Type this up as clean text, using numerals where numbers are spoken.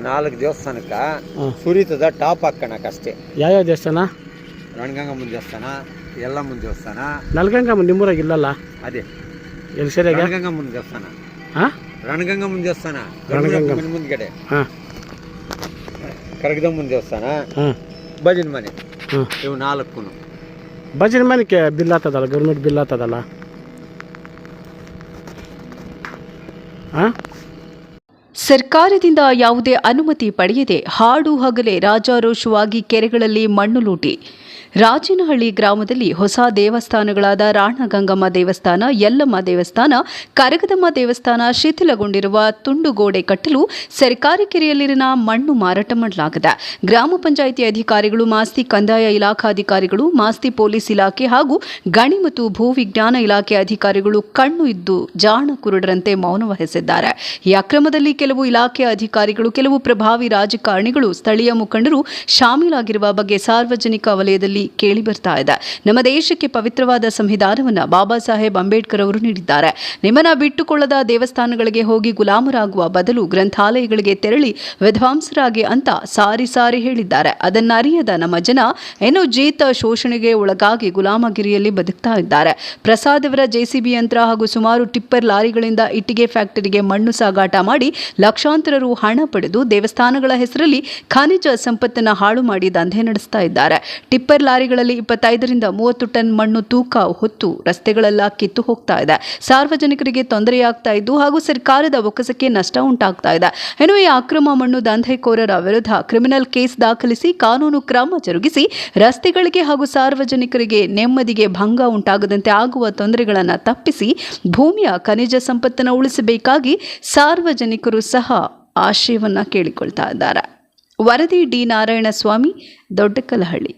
4 ದೇವಸ್ಥಾನಕ್ಕೆ ಸುರಿತದ ಟಾಪ್ ಹಾಕೋಣಕ್ಕೆ ಅಷ್ಟೇ. ಯಾವ್ಯಾವ ದೇವಸ್ಥಾನ? ರಣಗಂಗಮ್ಮನ ದೇವಸ್ಥಾನ, ಯಲ್ಲಮ್ಮನ ದೇವಸ್ಥಾನ. ನಲ್ಗಂಗಮ್ಮ ನಿಮ್ಮೂರಾಗ ಇಲ್ಲಲ್ಲ? ಅದೇ ಎಲ್ಲಿ ಸರಿಯಾಗಿ? ರಣಗಂಗಮ್ಮನ ದೇವಸ್ಥಾನ. ರಣಗಂಗಮ್ಮನ ದೇವಸ್ಥಾನ ಮುಂದ್ಗಡೆ, ಕರಗದಮ್ಮನ ದೇವಸ್ಥಾನ, ಭಜನ್ ಮನೆ, ಇವು 4. ಭಜನ್ ಮನೆಗೆ ಬಿಲ್ ಆಗ್ತದಲ್ಲ, ಗೌರ್ಮೆಂಟ್ ಬಿಲ್ ಆಗ್ತದಲ್ಲ? ಸರ್ಕಾರದಿಂದ ಯಾವುದೇ ಅನುಮತಿ ಪಡೆಯದೆ ಹಾಡು ಹಗಲೇ ರಾಜಾರೋಷವಾಗಿ ಕೆರೆಗಳಲ್ಲಿ ಮಣ್ಣು ಲೂಟಿ. ರಾಜನಹಳ್ಳಿ ಗ್ರಾಮದಲ್ಲಿ ಹೊಸ ದೇವಸ್ಥಾನಗಳಾದ ರಾಣಗಂಗಮ್ಮ ದೇವಸ್ಥಾನ, ಯಲ್ಲಮ್ಮ ದೇವಸ್ಥಾನ, ಕರಗದಮ್ಮ ದೇವಸ್ಥಾನ ಶಿಥಿಲಗೊಂಡಿರುವ ತುಂಡುಗೋಡೆ ಕಟ್ಟಲು ಸರ್ಕಾರಿ ಕೆರೆಯಲ್ಲಿನ ಮಣ್ಣು ಮಾರಾಟ ಮಾಡಲಾಗಿದೆ. ಗ್ರಾಮ ಪಂಚಾಯಿತಿ ಅಧಿಕಾರಿಗಳು, ಮಾಸ್ತಿ ಕಂದಾಯ ಇಲಾಖಾಧಿಕಾರಿಗಳು, ಮಾಸ್ತಿ ಪೊಲೀಸ್ ಇಲಾಖೆ ಹಾಗೂ ಗಣಿ ಮತ್ತು ಭೂವಿಜ್ಞಾನ ಇಲಾಖೆ ಅಧಿಕಾರಿಗಳು ಕಣ್ಣು ಇದ್ದು ಜಾಣ ಕುರುಡರಂತೆ ಮೌನ ವಹಿಸಿದ್ದಾರೆ. ಈ ಅಕ್ರಮದಲ್ಲಿ ಕೆಲವು ಇಲಾಖೆ ಅಧಿಕಾರಿಗಳು, ಕೆಲವು ಪ್ರಭಾವಿ ರಾಜಕಾರಣಿಗಳು, ಸ್ಥಳೀಯ ಮುಖಂಡರು ಶಾಮೀಲಾಗಿರುವ ಬಗ್ಗೆ ಸಾರ್ವಜನಿಕ ವಲಯದಲ್ಲಿ ಕೇಳಿ ಬರ್ತಾ ಇದೆ. ನಮ್ಮ ದೇಶಕ್ಕೆ ಪವಿತ್ರವಾದ ಸಂವಿಧಾನವನ್ನು ಬಾಬಾ ಸಾಹೇಬ್ ಅಂಬೇಡ್ಕರ್ ಅವರು ನೀಡಿದ್ದಾರೆ. ನಿಮ್ಮನ್ನ ಬಿಟ್ಟುಕೊಳ್ಳದ ದೇವಸ್ಥಾನಗಳಿಗೆ ಹೋಗಿ ಗುಲಾಮರಾಗುವ ಬದಲು ಗ್ರಂಥಾಲಯಗಳಿಗೆ ತೆರಳಿ ವಿದ್ವಾಂಸರಾಗಿ ಅಂತ ಸಾರಿ ಸಾರಿ ಹೇಳಿದ್ದಾರೆ. ಅದನ್ನರಿಯದ ನಮ್ಮ ಜನ ಏನೋ ಜೀತ ಶೋಷಣೆಗೆ ಒಳಗಾಗಿ ಗುಲಾಮಗಿರಿಯಲ್ಲಿ ಬದುಕ್ತಾ ಇದ್ದಾರೆ. ಪ್ರಸಾದ್ ಅವರ ಜೆಸಿಬಿ ಯಂತ್ರ ಹಾಗೂ ಸುಮಾರು ಟಿಪ್ಪರ್ ಲಾರಿಗಳಿಂದ ಇಟ್ಟಿಗೆ ಫ್ಯಾಕ್ಟರಿಗೆ ಮಣ್ಣು ಸಾಗಾಟ ಮಾಡಿ ಲಕ್ಷಾಂತರ ರು ಹಣ ಪಡೆದು ದೇವಸ್ಥಾನಗಳ ಹೆಸರಲ್ಲಿ ಖನಿಜ ಸಂಪತ್ತನ್ನು ಹಾಳು ಮಾಡಿ ದಂಧೆ ನಡೆಸ್ತಾ ಇದ್ದಾರೆ. ಟಿಪ್ಪರ್ ಲಾರಿಗಳಲ್ಲಿ 25ರಿಂದ 30 ಟನ್ ಮಣ್ಣು ತೂಕ ಹೊತ್ತು ರಸ್ತೆಗಳೆಲ್ಲ ಕಿತ್ತು ಹೋಗ್ತಾ ಇದೆ. ಸಾರ್ವಜನಿಕರಿಗೆ ತೊಂದರೆಯಾಗ್ತಾ ಇದ್ದು ಹಾಗೂ ಸರ್ಕಾರದ ಬೊಕ್ಕಸಕ್ಕೆ ನಷ್ಟ ಉಂಟಾಗ್ತಾ ಇದೆ. ಇನ್ನು ಈ ಅಕ್ರಮ ಮಣ್ಣು ದಂಧೆಕೋರರ ವಿರುದ್ಧ ಕ್ರಿಮಿನಲ್ ಕೇಸ್ ದಾಖಲಿಸಿ ಕಾನೂನು ಕ್ರಮ ಜರುಗಿಸಿ ರಸ್ತೆಗಳಿಗೆ ಹಾಗೂ ಸಾರ್ವಜನಿಕರಿಗೆ ನೆಮ್ಮದಿಗೆ ಭಂಗ ಉಂಟಾಗದಂತೆ ಆಗುವ ತೊಂದರೆಗಳನ್ನು ತಪ್ಪಿಸಿ ಭೂಮಿಯ ಖನಿಜ ಸಂಪತ್ತನ್ನು ಉಳಿಸಬೇಕಾಗಿ ಸಾರ್ವಜನಿಕರು ಸಹ ಆಶಯವನ್ನ ಕೇಳಿಕೊಳ್ತಾ ಇದ್ದಾರೆ. ವರದಿ ಡಿ ನಾರಾಯಣಸ್ವಾಮಿ, ದೊಡ್ಡಕಲಹಳ್ಳಿ.